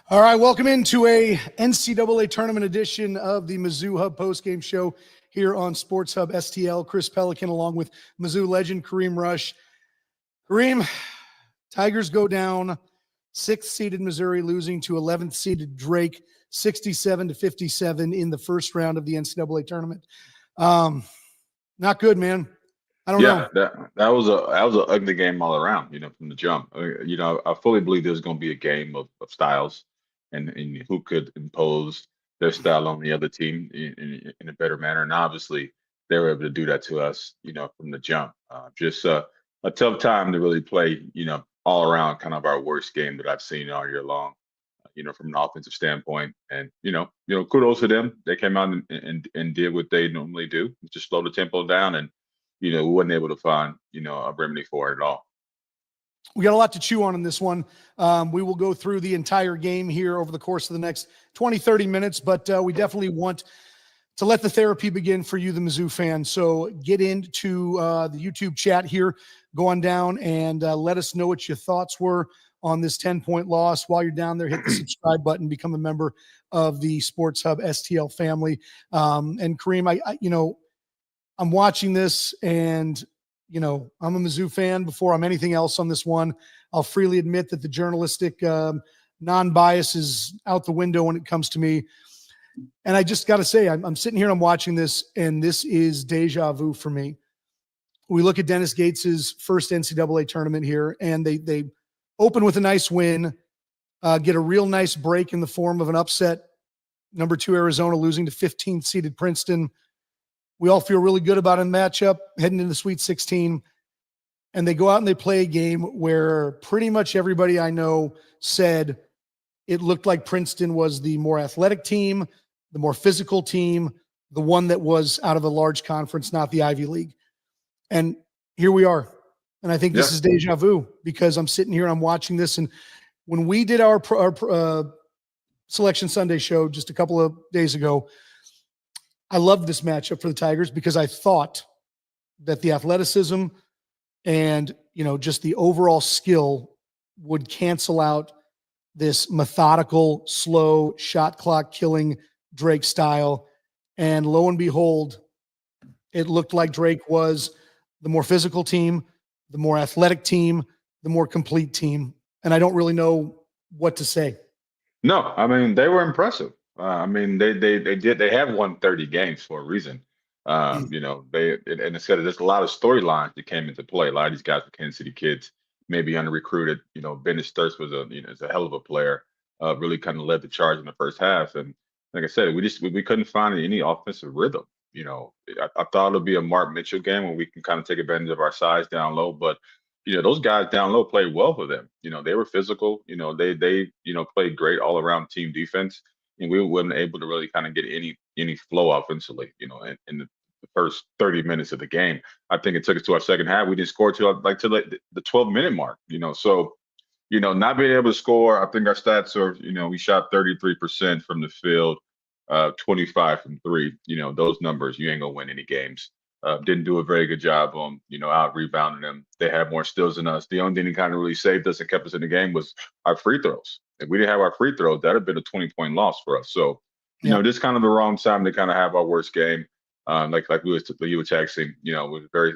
All right, welcome into a NCAA tournament edition of the Mizzou Hub postgame show here on Sports Hub STL. Chris Pelikan along with Mizzou legend Kareem Rush. Kareem, Tigers go down, 6th-seeded Missouri losing to 11th-seeded Drake, 67-57 in the first round of the NCAA tournament. Not good, man. I don't know. That was an ugly game all around. From the jump. I fully believe there's going to be a game of styles, and who could impose their style on the other team in a better manner. And obviously, they were able to do that to us. From the jump. Just a tough time to really play. All around, kind of our worst game that I've seen all year long. From an offensive standpoint, and kudos to them. They came out and did what they normally do, just slow the tempo down and. We wasn't able to find, a remedy for it at all. We got a lot to chew on in this one. We will go through the entire game here over the course of the next 20, 30 minutes, but we definitely want to let the therapy begin for you, the Mizzou fan. So get into the YouTube chat here, go on down and let us know what your thoughts were on this 10-point loss. While you're down there, hit the subscribe button, become a member of the Sports Hub STL family. And Kareem, I'm watching this and, I'm a Mizzou fan before I'm anything else on this one. I'll freely admit that the journalistic non-bias is out the window when it comes to me. And I just got to say, I'm sitting here and I'm watching this, and this is deja vu for me. We look at Dennis Gates's first NCAA tournament here, and they open with a nice win, get a real nice break in the form of an upset. Number 2 Arizona losing to 15th-seeded Princeton. We all feel really good about a matchup heading into the Sweet 16. And they go out and they play a game where pretty much everybody I know said it looked like Princeton was the more athletic team, the more physical team, the one that was out of a large conference, not the Ivy League. And here we are. And I think this is deja vu because I'm sitting here and I'm watching this. And when we did our Selection Sunday show just a couple of days ago, I loved this matchup for the Tigers because I thought that the athleticism and, just the overall skill would cancel out this methodical, slow, shot clock killing Drake style. And lo and behold, it looked like Drake was the more physical team, the more athletic team, the more complete team. And I don't really know what to say. No, I mean, they were impressive. They have won 30 games for a reason. And instead of there's a lot of storylines that came into play. A lot of these guys were Kansas City kids, maybe under recruited. Bennett Sturts was is a hell of a player. Really kind of led the charge in the first half. And like I said, we couldn't find any offensive rhythm. I thought it'd be a Mark Mitchell game where we can kind of take advantage of our size down low, but those guys down low played well for them. They were physical. They played great all around team defense. And we weren't able to really kind of get any flow offensively, in the first 30 minutes of the game. I think it took us to our second half. We didn't score till the 12-minute mark, So, not being able to score, I think our stats are, we shot 33% from the field, 25 from 3. Those numbers, you ain't gonna win any games. Didn't do a very good job on, out rebounding them. They had more steals than us. The only thing that kind of really saved us and kept us in the game was our free throws. If we didn't have our free throws, that'd have been a 20-point loss for us. So, this kind of the wrong time to kind of have our worst game. Like you were texting, was very,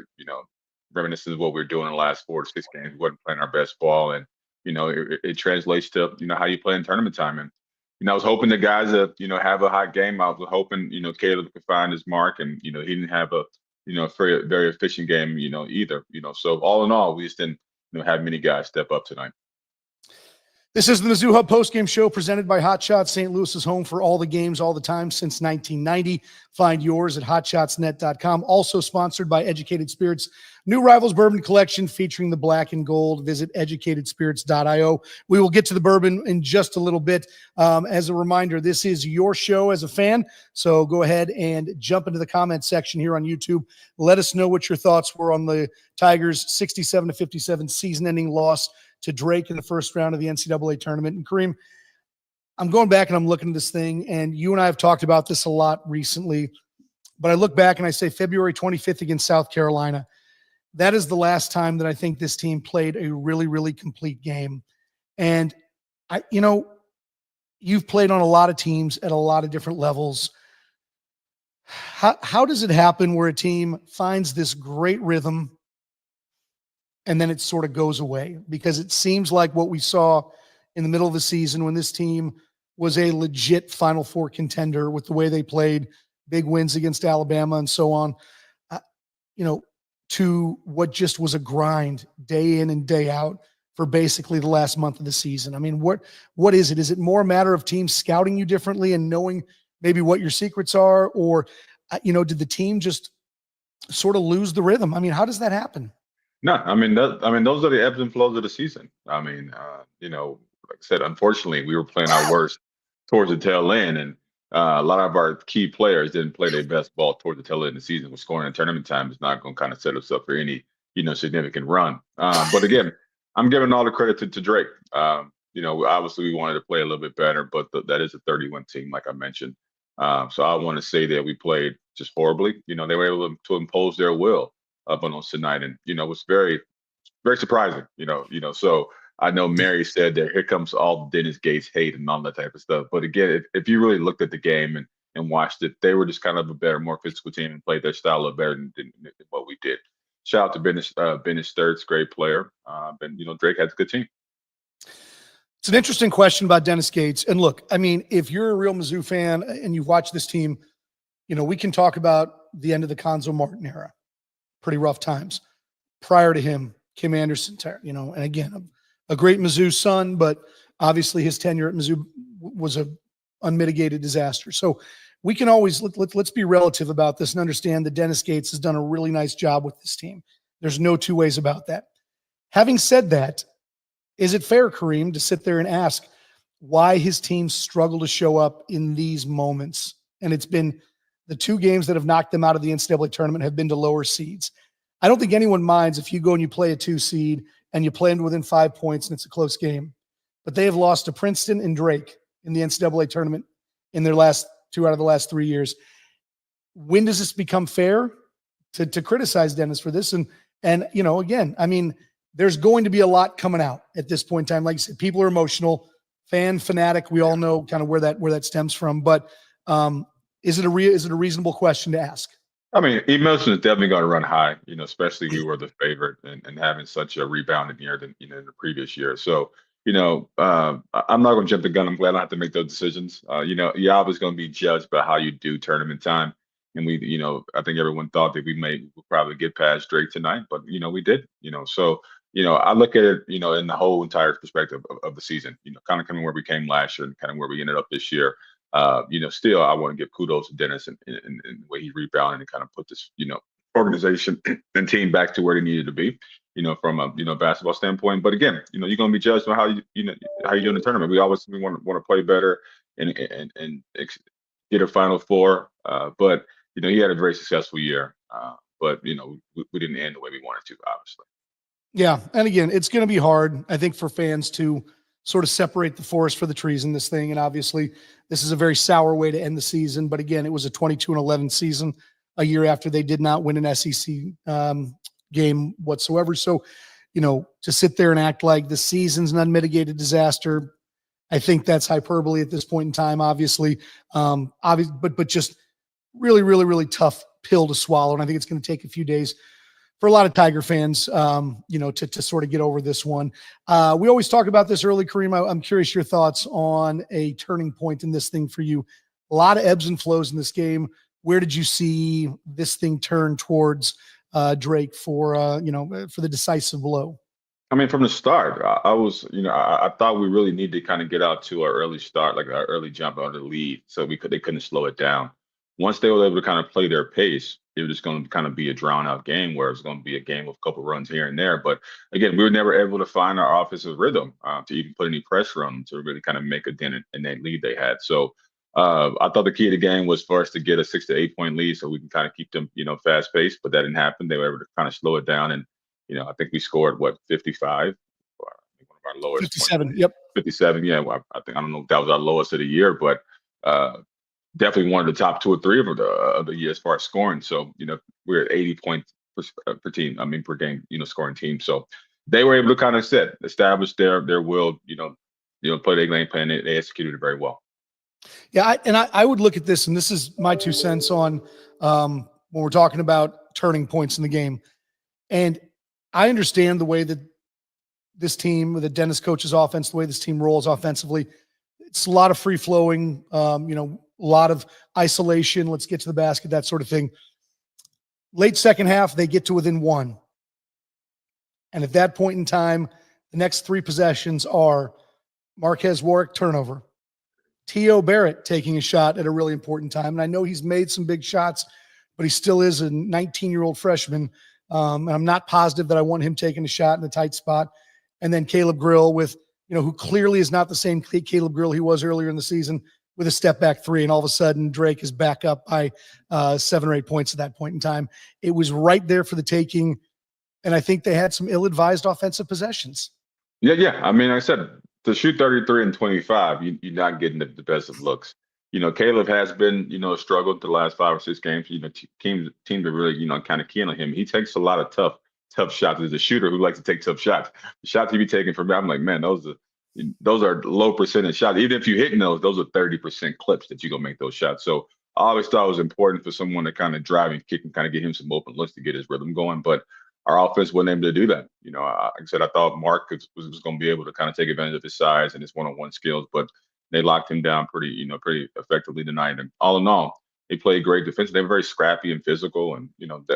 reminiscent of what we were doing in the last 4 to 6 games. We wasn't playing our best ball, and it translates to how you play in tournament time. And I was hoping the guys that have a hot game. I was hoping Caleb could find his mark, and he didn't have a very, very efficient game either. So all in all, we just didn't have many guys step up tonight. This is the Mizzou Hub postgame show presented by Hot Shots, St. Louis's home for all the games, all the time since 1990. Find yours at hotshotsnet.com. Also sponsored by Educated Spirits, new Rivals Bourbon Collection featuring the black and gold. Visit educatedspirits.io. We will get to the bourbon in just a little bit. As a reminder, this is your show as a fan, so go ahead and jump into the comment section here on YouTube. Let us know what your thoughts were on the Tigers' 67-57 season-ending loss to Drake in the first round of the NCAA tournament. And Kareem, I'm going back and I'm looking at this thing, and you and I have talked about this a lot recently, but I look back and I say February 25th against South Carolina. That is the last time that I think this team played a really, really complete game. And you've played on a lot of teams at a lot of different levels. How does it happen where a team finds this great rhythm and then it sort of goes away? Because it seems like what we saw in the middle of the season when this team was a legit Final Four contender with the way they played, big wins against Alabama and so on, uh, to what just was a grind day in and day out for basically the last month of the season. I mean, what is it? Is it more a matter of teams scouting you differently and knowing maybe what your secrets are? Or, did the team just sort of lose the rhythm? I mean, how does that happen? No, I mean those are the ebbs and flows of the season. I mean, like I said, unfortunately, we were playing our worst towards the tail end, and a lot of our key players didn't play their best ball towards the tail end of the season. With scoring in tournament time is not going to kind of set us up for any significant run. But again, I'm giving all the credit to Drake. Obviously we wanted to play a little bit better, but that is a 30-win team, like I mentioned. So I want to say that we played just horribly. They were able to impose their will up on us tonight, and it was very, very surprising. So I know Mary said that here comes all Dennis Gates hate and all that type of stuff. But again, if you really looked at the game and watched it, they were just kind of a better, more physical team and played their style a little better than what we did. Shout out to Benish Thirds, great player. And Drake has a good team. It's an interesting question about Dennis Gates. And look, I mean, if you're a real Mizzou fan and you've watched this team, we can talk about the end of the Conzo Martin era. Pretty rough times. Prior to him, Kim Anderson, and again, a great Mizzou son, but obviously his tenure at Mizzou was a unmitigated disaster. So we can always let's be relative about this and understand that Dennis Gates has done a really nice job with this team. There's no two ways about that. Having said that, is it fair, Kareem, to sit there and ask why his teams struggle to show up in these moments? And it's been the two games that have knocked them out of the NCAA tournament have been to lower seeds. I don't think anyone minds if you go and you play a 2 seed and you play them within 5 points and it's a close game. But they have lost to Princeton and Drake in the NCAA tournament in their last 2 out of the last 3 years. When does this become fair to criticize Dennis for this? And again, I mean, there's going to be a lot coming out at this point in time. Like I said, people are emotional, fanatic. We all know kind of where that stems from. But is it a reasonable question to ask? I mean, emotion is definitely going to run high, especially we were the favorite and having such a rebounding year than in the previous year. So, I'm not going to jump the gun. I'm glad I don't have to make those decisions. You're always going to be judged by how you do tournament time. And I think everyone thought that we'll probably get past Drake tonight, but we did. So I look at it, in the whole entire perspective of the season. Kind of coming where we came last year and kind of where we ended up this year. Still, I want to give kudos to Dennis and the way he rebounded and kind of put this, organization and team back to where they needed to be, from a basketball standpoint. But again, you're going to be judged on how you do in the tournament. We want to play better and get a Final Four. But he had a very successful year. But we didn't end the way we wanted to, obviously. Yeah, and again, it's going to be hard, I think, for fans to sort of separate the forest for the trees in this thing. And obviously, this is a very sour way to end the season. But again, it was a 22-11 season, a year after they did not win an SEC game whatsoever. So, to sit there and act like the season's an unmitigated disaster, I think that's hyperbole at this point in time, obviously. But just really, really, really tough pill to swallow. And I think it's going to take a few days for a lot of Tiger fans, to sort of get over this one. We always talk about this early, Kareem. I'm curious your thoughts on a turning point in this thing for you. A lot of ebbs and flows in this game. Where did you see this thing turn towards Drake for the decisive blow? I mean, from the start, I was, I thought we really need to kind of get out to our early start, like our early jump out of the lead, so they couldn't slow it down. Once they were able to kind of play their pace, it was just going to kind of be a drawn out game where it's going to be a game with a couple runs here and there. But again, we were never able to find our offensive rhythm to even put any pressure on them to really kind of make a dent in that lead they had. So I thought the key to the game was for us to get a 6 to 8 point lead so we can kind of keep them, fast paced, but that didn't happen. They were able to kind of slow it down. And, I think we scored 55, or one of our lowest. 57. Yep. 57. Yeah. Well, I don't know if that was our lowest of the year, but definitely one of the top 2 or 3 of the year as far as scoring. So, we're at 80 points per team. I mean, per game, scoring team. So they were able to kind of establish their will, play their game plan. They executed it very well. Yeah, I would look at this, and this is my 2 cents on when we're talking about turning points in the game. And I understand the way that this team, the Dennis coach's offense, the way this team rolls offensively. It's a lot of free flowing, a lot of isolation. Let's get to the basket, that sort of thing. Late second half, they get to within one. And at that point in time, the next 3 possessions are Marquez Warwick turnover, T.O. Barrett taking a shot at a really important time. And I know he's made some big shots, but he still is a 19-year-old freshman. And I'm not positive that I want him taking a shot in a tight spot. And then Caleb Grill with, who clearly is not the same Caleb Grill he was earlier in the season, with a step back 3. And all of a sudden Drake is back up by 7 or 8 points at that point in time. It was right there for the taking. And I think they had some ill-advised offensive possessions. Yeah. I mean, like I said, to shoot 33 and 25, you're not getting the best of looks. Caleb has been, struggled the last 5 or 6 games. Teams are really, kind of keen on him. He takes a lot of tough shots. As a shooter who likes to take tough shots, the shots he be taking from me, I'm like, man, those are low percentage shots. Even if you're hitting those are 30% clips that you're gonna make those shots. So I always thought it was important for someone to kind of drive and kick and kind of get him some open looks to get his rhythm going. But our offense wasn't able to do that. Like I said, I thought Mark was going to be able to kind of take advantage of his size and his one-on-one skills, but they locked him down pretty effectively tonight. And all in all, they played great defense. They were very scrappy and physical, and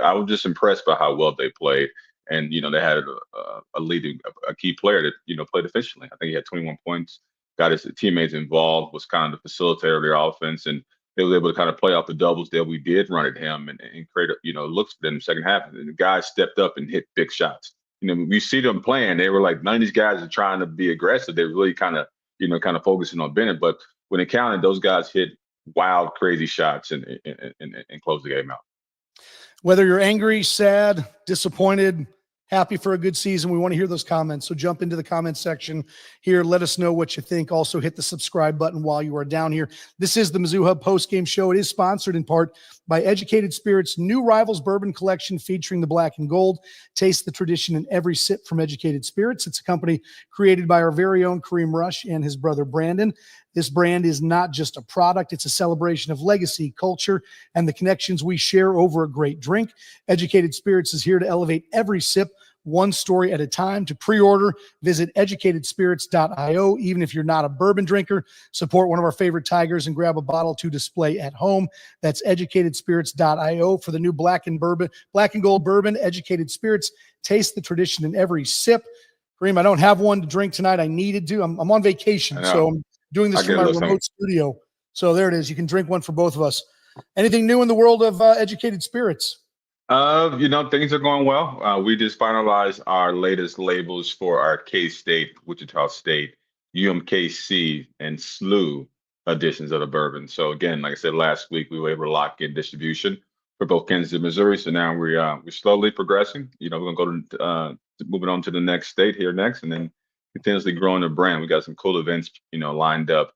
I was just impressed by how well they played. And they had a key player that played efficiently. I think he had 21 points, got his teammates involved, was kind of the facilitator of their offense, and they were able to kind of play off the doubles that we did run at him and create looks for them in the second half. And the guys stepped up and hit big shots. We see them playing. They were like, none of these guys are trying to be aggressive. They're really kind of focusing on Bennett. But when it counted, those guys hit wild, crazy shots and closed the game out. Whether you're angry, sad, disappointed, happy for a good season, we want to hear those comments. So jump into the comments section here. Let us know what you think. Also hit the subscribe button while you are down here. This is the Mizzou Hub postgame show. It is sponsored in part by Educated Spirits' new Rivals Bourbon Collection featuring the black and gold. Taste the tradition in every sip from Educated Spirits. It's a company created by our very own Kareem Rush and his brother Brandon. This brand is not just a product. It's a celebration of legacy, culture, and the connections we share over a great drink. Educated Spirits is here to elevate every sip, one story at a time. To pre-order, visit educatedspirits.io. Even if you're not a bourbon drinker, support one of our favorite Tigers and grab a bottle to display at home. That's educatedspirits.io for the new black and gold bourbon. Educated Spirits, taste the tradition in every sip. Kareem, I don't have one to drink tonight. I needed to. I'm on vacation, so I'm doing this from my remote studio. So there it is. You can drink one for both of us. Anything new in the world of Educated Spirits? Things are going well. We just finalized our latest labels for our K-State, Wichita State, UMKC, and SLU editions of the bourbon. So again, like I said last week, we were able to lock in distribution for both Kansas and Missouri. So now we're slowly progressing. We're gonna go to moving on to the next state here next, and then continuously growing the brand. We got some cool events, lined up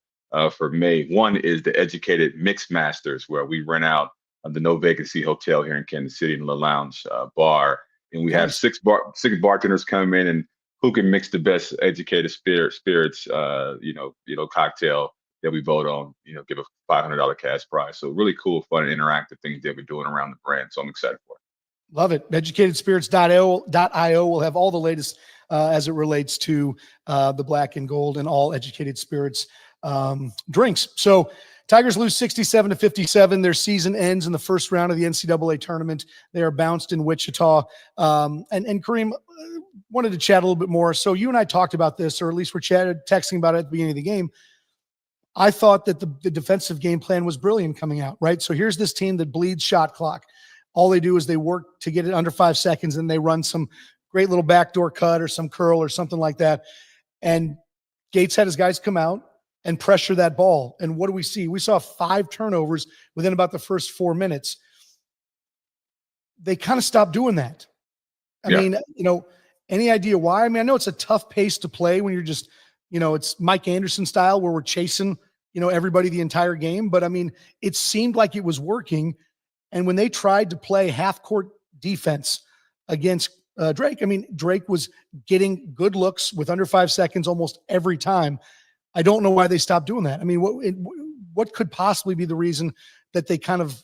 for May. One is the Educated Mix Masters, where we rent out the No Vacancy Hotel here in Kansas City in the lounge bar, and we have six bartenders come in and who can mix the best educated spirits, cocktail that we vote on, give a $500 cash prize. So really cool, fun, and interactive things that we're doing around the brand. So I'm excited for it. Love it. Educatedspirits.io will have all the latest as it relates to the black and gold and all Educated Spirits drinks. So Tigers lose 67-57. Their season ends in the first round of the NCAA tournament. They are bounced in Wichita. And Kareem, wanted to chat a little bit more. So you and I talked about this, or at least we're texting about it at the beginning of the game. I thought that the defensive game plan was brilliant coming out, right? So here's this team that bleeds shot clock. All they do is they work to get it under 5 seconds, and they run some great little backdoor cut or some curl or something like that. And Gates had his guys come out and pressure that ball. And what do we see? We saw 5 turnovers within about the first 4 minutes. They kind of stopped doing that. I mean, any idea why? I mean, I know it's a tough pace to play when you're just, it's Mike Anderson style where we're chasing, everybody the entire game. But I mean, it seemed like it was working. And when they tried to play half-court defense against Drake, I mean, Drake was getting good looks with under 5 seconds almost every time. I don't know why they stopped doing that. I mean, what could possibly be the reason that they kind of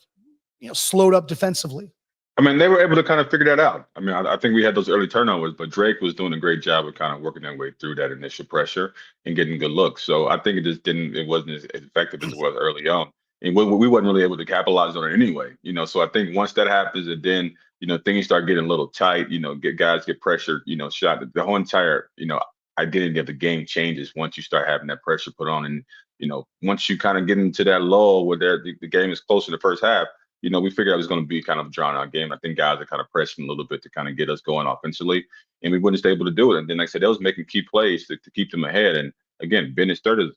slowed up defensively? I mean, they were able to kind of figure that out. I mean, I think we had those early turnovers, but Drake was doing a great job of kind of working their way through that initial pressure and getting good looks. So I think it wasn't as effective as it was early on. And we wasn't really able to capitalize on it anyway, So I think once that happens, and then, things start getting a little tight, get pressured, shot. The whole entire, identity of the game changes once you start having that pressure put on. And, once you kind of get into that lull where the game is close to the first half, we figured it was going to be kind of a drawn out game. I think guys are kind of pressing a little bit to kind of get us going offensively, and we weren't able to do it. And then, like I said, they was making key plays to keep them ahead. And again, Bennett Sturter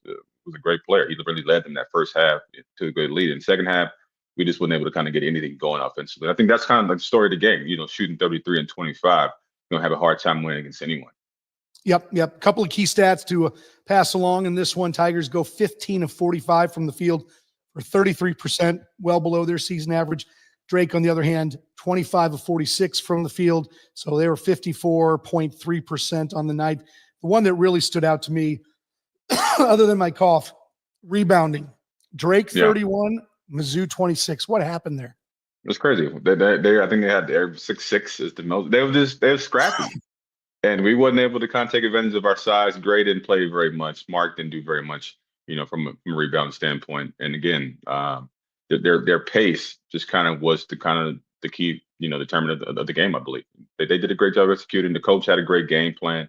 was a great player. He really led them that first half to a good lead. In the second half, we just weren't able to kind of get anything going offensively. I think that's kind of the story of the game. Shooting 33 and 25, have a hard time winning against anyone. Yep. Couple of key stats to pass along in this one. Tigers go 15 of 45 from the field for 33%, well below their season average. Drake, on the other hand, 25 of 46 from the field. So they were 54.3% on the night. The one that really stood out to me, other than my cough, rebounding. Drake 31, Mizzou 26. What happened there? It's crazy. I think they had their 6'6" is the most. They were scrappy. And we wasn't able to kind of take advantage of our size. Gray didn't play very much. Mark didn't do very much, from a rebound standpoint. And again, their pace just kind of was the key, determinant of the game, I believe. They did a great job executing. The coach had a great game plan.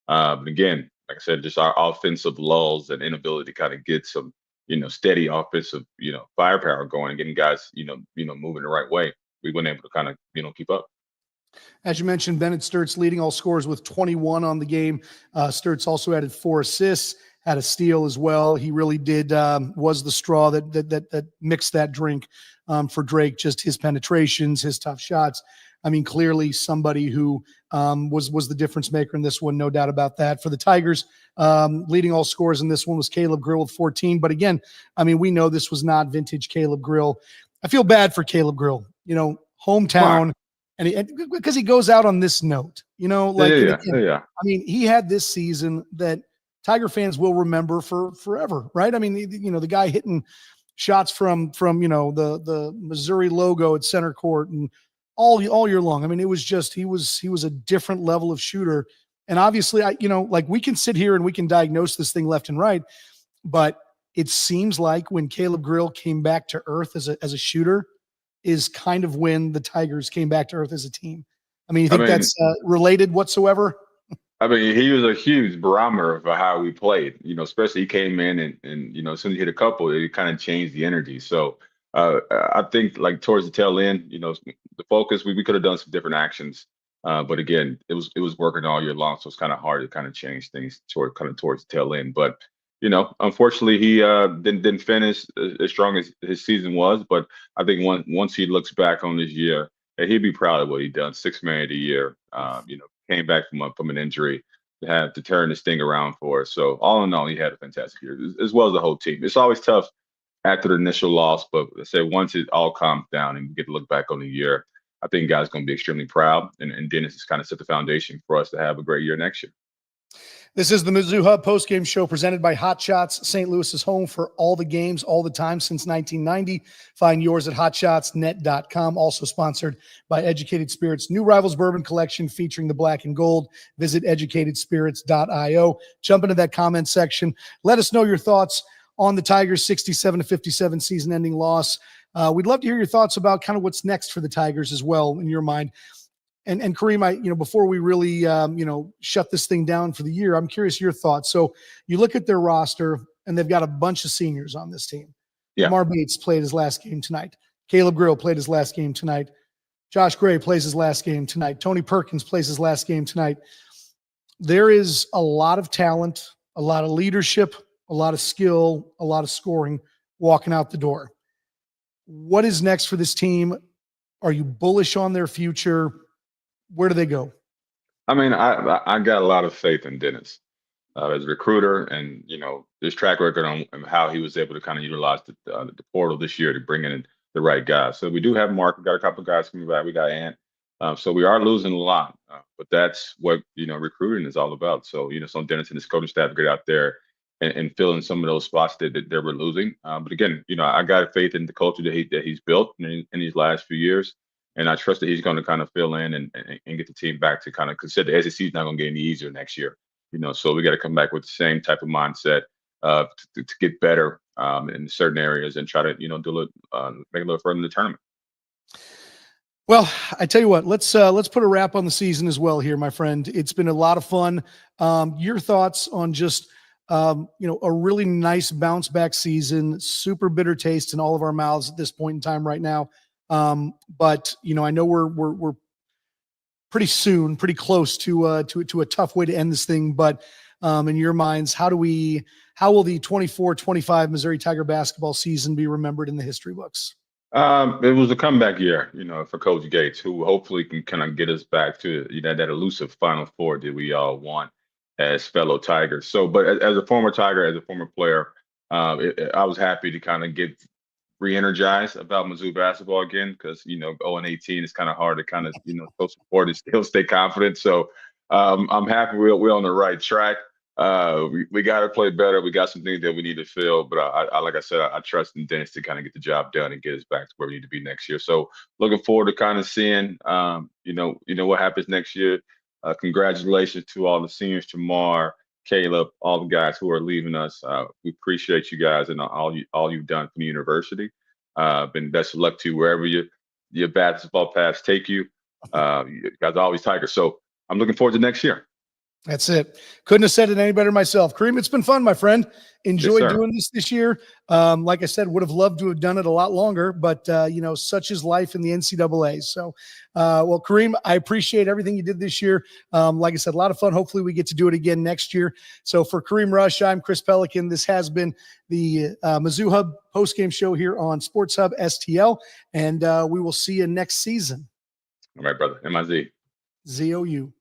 But again, like I said, just our offensive lulls and inability to kind of get some, steady offensive, firepower going and getting guys, moving the right way. We weren't able to kind of, keep up. As you mentioned, Bennett Sturtz leading all scorers with 21 on the game. Sturtz also added 4 assists, had a steal as well. He really did was the straw that mixed that drink for Drake. Just his penetrations, his tough shots. I mean, clearly somebody who was the difference maker in this one, no doubt about that. For the Tigers, leading all scorers in this one was Caleb Grill with 14. But again, I mean, we know this was not vintage Caleb Grill. I feel bad for Caleb Grill. Hometown. Wow. And because he goes out on this note, again, yeah. I mean, he had this season that Tiger fans will remember for forever, right? I mean, the guy hitting shots from the Missouri logo at center court and all year long. I mean, it was just he was a different level of shooter. And obviously, we can sit here and we can diagnose this thing left and right, but it seems like when Caleb Grill came back to earth as a shooter, is kind of when the Tigers came back to earth as a team. I mean, you think that's related whatsoever? I mean, he was a huge barometer of how we played, especially he came in and as soon as he hit a couple, it kind of changed the energy. So I think like towards the tail end, the focus, we could have done some different actions. But again, it was working all year long. So it's kind of hard to kind of change things towards the tail end. But unfortunately, he didn't finish as strong as his season was. But I think once he looks back on this year, he'd be proud of what he done. 6th man of the year. Came back from an injury to turn this thing around for us. So all in all, he had a fantastic year, as well as the whole team. It's always tough after the initial loss, but I say once it all calms down and we get to look back on the year, I think guys going to be extremely proud. And Dennis has kind of set the foundation for us to have a great year next year. This is the Mizzou Hub postgame show presented by Hot Shots, St. Louis's home for all the games, all the time since 1990. Find yours at hotshotsnet.com. Also sponsored by Educated Spirits' new Rivals Bourbon Collection featuring the black and gold. Visit educatedspirits.io. Jump into that comment section. Let us know your thoughts on the Tigers' 67-57 season-ending loss. We'd love to hear your thoughts about kind of what's next for the Tigers as well in your mind. And Kareem, before we really, shut this thing down for the year, I'm curious your thoughts. So you look at their roster, and they've got a bunch of seniors on this team. Yeah. Lamar Bates played his last game tonight. Caleb Grill played his last game tonight. Josh Gray plays his last game tonight. Tony Perkins plays his last game tonight. There is a lot of talent, a lot of leadership, a lot of skill, a lot of scoring walking out the door. What is next for this team? Are you bullish on their future? Where do they go? I mean, I got a lot of faith in Dennis as a recruiter, and his track record on how he was able to kind of utilize the portal this year to bring in the right guys. So we do have Mark. We got a couple of guys coming back. We got Ant. So we are losing a lot, but that's what recruiting is all about. So so Dennis and his coaching staff get out there and fill in some of those spots that they were losing. But again, I got faith in the culture that he's built in these last few years, and I trust that he's going to kind of fill in and get the team back to kind of consider the SEC is not going to get any easier next year. So we got to come back with the same type of mindset to get better in certain areas and try to make a little further in the tournament. Well, I tell you what, let's put a wrap on the season as well here, my friend. It's been a lot of fun. Your thoughts on just a really nice bounce back season, super bitter taste in all of our mouths at this point in time right now. But I know we're pretty close to a tough way to end this thing. But in your minds, how will the 24-25 Missouri Tiger basketball season be remembered in the history books? It was a comeback year, for Coach Gates, who hopefully can kind of get us back to that elusive Final Four that we all want as fellow Tigers. So, but as a former Tiger, as a former player, I was happy to kind of get re-energized about Mizzou basketball again, because 0-18 is kind of hard to kind of show support and still stay confident. So I'm happy we're on the right track. We got to play better. We got some things that we need to fill, but I like I said, I trust in Dennis to kind of get the job done and get us back to where we need to be next year. So looking forward to kind of seeing what happens next year. Congratulations to all the seniors, Jamar, Caleb, all the guys who are leaving us. We appreciate you guys and all you've done for the university. And best of luck to you wherever your basketball paths take you. You guys are always Tigers. So I'm looking forward to next year. That's it. Couldn't have said it any better myself. Kareem, it's been fun, my friend. Enjoyed doing this year. Like I said, would have loved to have done it a lot longer, but such is life in the NCAA. So, well, Kareem, I appreciate everything you did this year. Like I said, a lot of fun. Hopefully we get to do it again next year. So for Kareem Rush, I'm Chris Pelikan. This has been the Mizzou Hub postgame show here on Sports Hub STL, and we will see you next season. All right, brother. MIZ. ZOU.